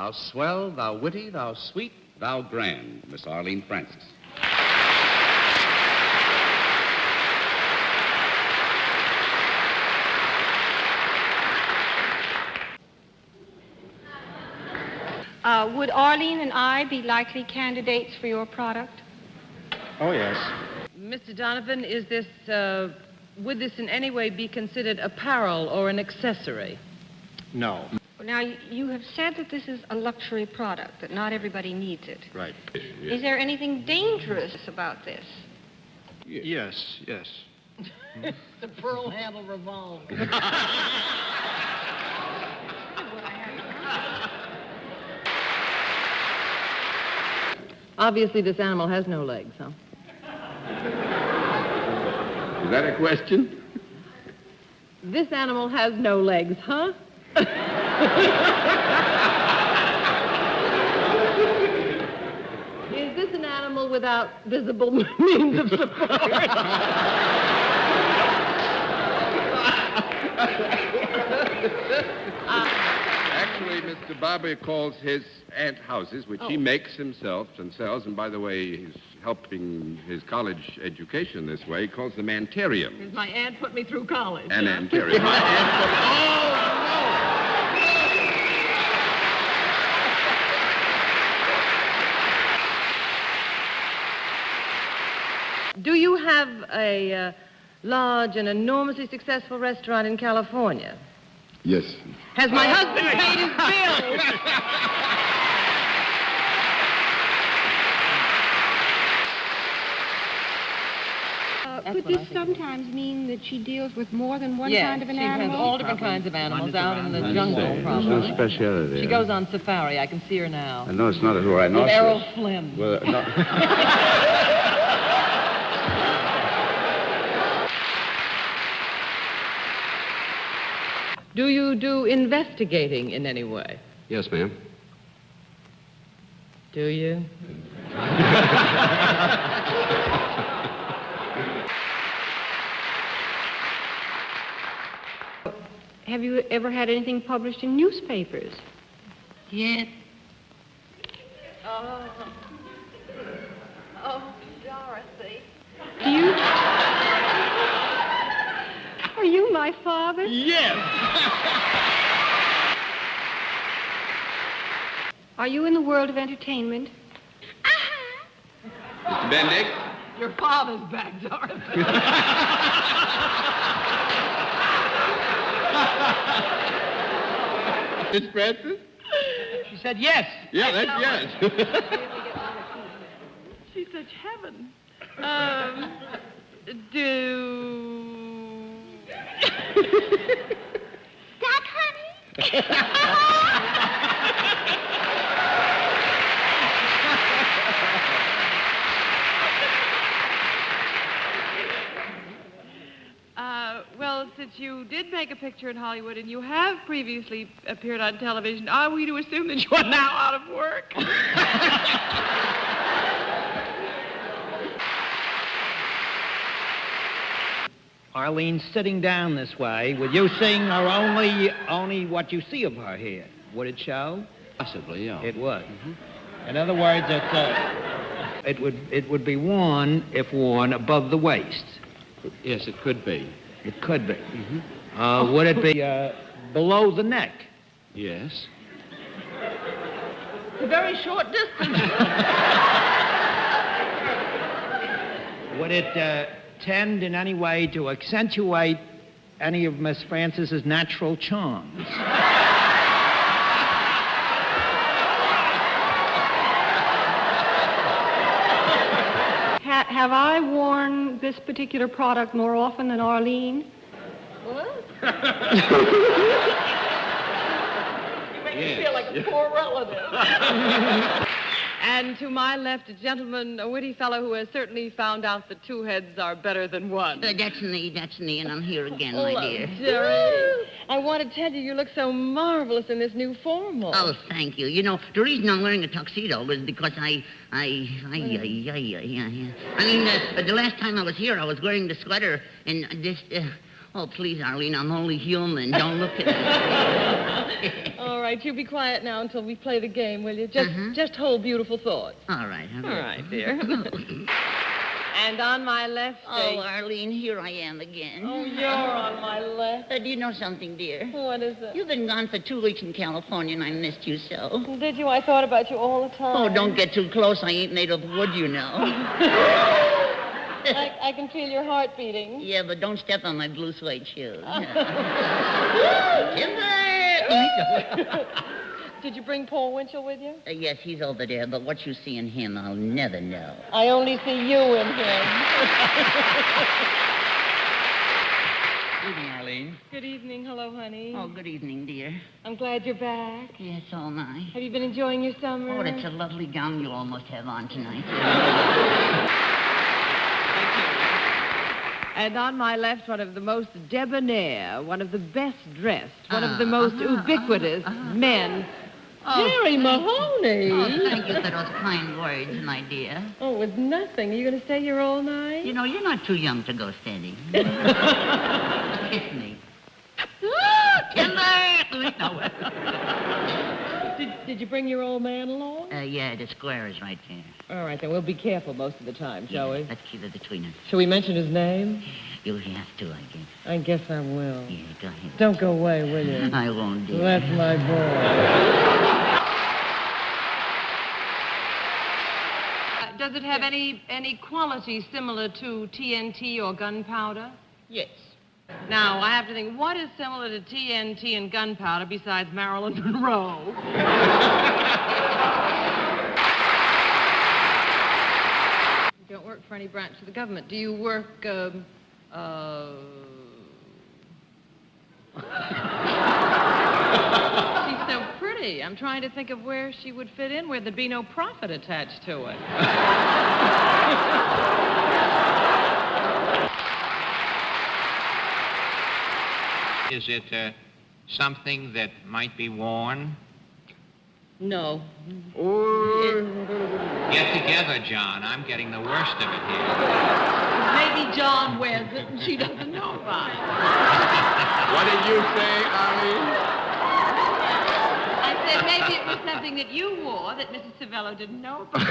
thou swell, thou witty, thou sweet, thou grand, Miss Arlene Francis. Would Arlene and I be likely candidates for your product? Oh, yes. Mr. Donovan, would this in any way be considered apparel or an accessory? No. Now, you have said that this is a luxury product, that not everybody needs it. Right. Yes. Is there anything dangerous about this? Yes. The pearl handle revolver. Obviously, this animal has no legs, huh? Is that a question? This animal has no legs, huh? Is this an animal without visible means of support? Actually, Mr. Barber calls his ant houses, which he makes himself and sells, and by the way, he's helping his college education this way. He calls them antariums. Because my aunt put me through college. An antarium. My aunt Do you have a large and enormously successful restaurant in California? Yes. Has my husband paid his bills? Could this sometimes mean that she deals with more than one kind of an animal? She has all different kinds of animals out in the jungle, probably. There's no speciality. She goes on safari. I can see her now. No, it's not a With rhinoceros. Errol Flynn. Well, no. Do you do investigating in any way? Yes, ma'am. Do you? Have you ever had anything published in newspapers? Yes. Oh, Dorothy. Do you... Are you my father? Yes. Are you in the world of entertainment? Mr. Bendick? Your father's back, Dorothy. Miss Francis? She said yes. Yeah, that's yes. She's such heaven. Duck, honey? Well, since you did make a picture in Hollywood and you have previously appeared on television, are we to assume that you are now out of work? Arlene sitting down this way, would you sing or only what you see of her here? Would it show? Possibly, yeah. It would. In other words, it would be worn if worn above the waist. Yes, it could be. It could be. Would it be below the neck? Yes. A very short distance. Would it tend in any way to accentuate any of Miss Francis's natural charms? Have I worn this particular product more often than Arlene? What? You make Yes. me feel like a poor relative. And to my left, a gentleman, a witty fellow who has certainly found out that two heads are better than one. That's me, and I'm here again, Hello, my dear. Jerry. I want to tell you, you look so marvelous in this new formal. Oh, thank you. You know, the reason I'm wearing a tuxedo is because I mean, the last time I was here, I was wearing the sweater, and this, oh, please, Arlene, I'm only human. Don't look at me. All right, you be quiet now until we play the game, will you? Just hold beautiful thoughts. All right. All right, dear. And on my left... Oh, Arlene, here I am again. Oh, you're on my left. Do you know something, dear? What is it? You've been gone for 2 weeks in California, and I missed you so. Did you? I thought about you all the time. Oh, don't get too close. I ain't made of wood, you know. I can feel your heart beating. Yeah, but don't step on my blue suede shoes. Timber! Did you bring Paul Winchell with you? Yes, he's over there, but what you see in him, I'll never know. I only see you in him. Good evening, Arlene. Good evening. Hello, honey. Oh, good evening, dear. I'm glad you're back. Yes, so am I. Have you been enjoying your summer? Oh, that's a lovely gown you almost have on tonight. And on my left, one of the most debonair, one of the best dressed, one of the most ubiquitous men, Jerry Mahoney. Oh, thank you for those kind words, my dear. Oh, it was nothing. Are you going to stay here all night? You know, you're not too young to go steady. Kiss me. Timber! No. Did you bring your old man along? Yeah, the square is right there. All right, then we'll be careful most of the time, shall we? Let's keep it between us. Shall we mention his name? You'll have to, I guess. I guess I will. Yeah, go ahead. Don't go away, will you? I won't, dear. That's my boy. Does it have any quality similar to TNT or gunpowder? Yes. Now, I have to think, what is similar to TNT and gunpowder besides Marilyn Monroe? You don't work for any branch of the government. Do you work, She's so pretty. I'm trying to think of where she would fit in, where there'd be no profit attached to it. Is it something that might be worn? No. Get together, John. I'm getting the worst of it here. Maybe John wears it and she doesn't know about it. What did you say, Arlene? I said maybe it was something that you wore that Mrs. Savello didn't know about.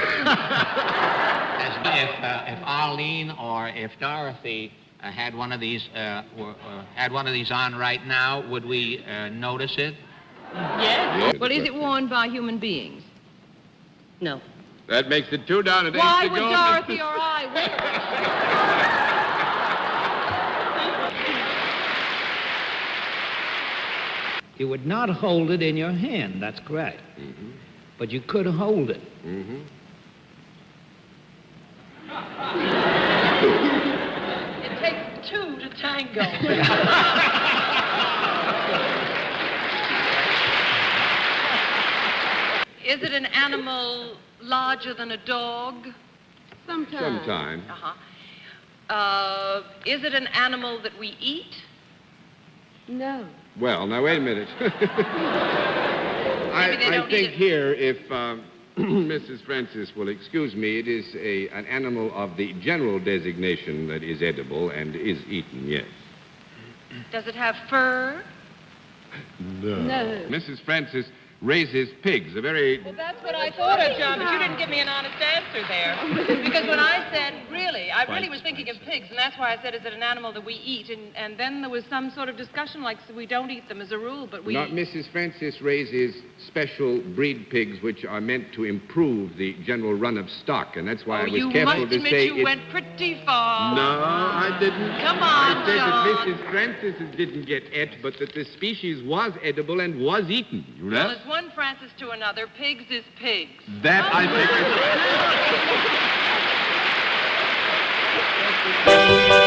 If Arlene or if Dorothy had one of these on right now, would we notice it? Yes. Well, is it worn by human beings? No. That makes it 2 down and 8 Why to would go. Dorothy or I wear it? You would not hold it in your hand, that's correct. Mm-hmm. But you could hold it. Mm-hmm. It takes 2 to tango. Is it an animal larger than a dog? Sometime. Uh-huh. Is it an animal that we eat? No. Well, now, wait a minute. I think here, if Mrs. Francis will excuse me, it is an animal of the general designation that is edible and is eaten, yes. Does it have fur? No. Mrs. Francis raises pigs, a very... Well, that's what I thought of, John, but you didn't give me an honest answer there. Because when I said, I really was thinking of pigs, and that's why I said, is it an animal that we eat? And then there was some sort of discussion like, so we don't eat them as a rule, but we... Not Mrs. Francis raises special breed pigs which are meant to improve the general run of stock, and that's why I was careful to say... You went pretty far. No, I didn't. Come on, I said John. that Mrs. Francis didn't get et, but that the species was edible and was eaten. You know? Well, it's one Francis to another. Pigs is pigs. That, I think...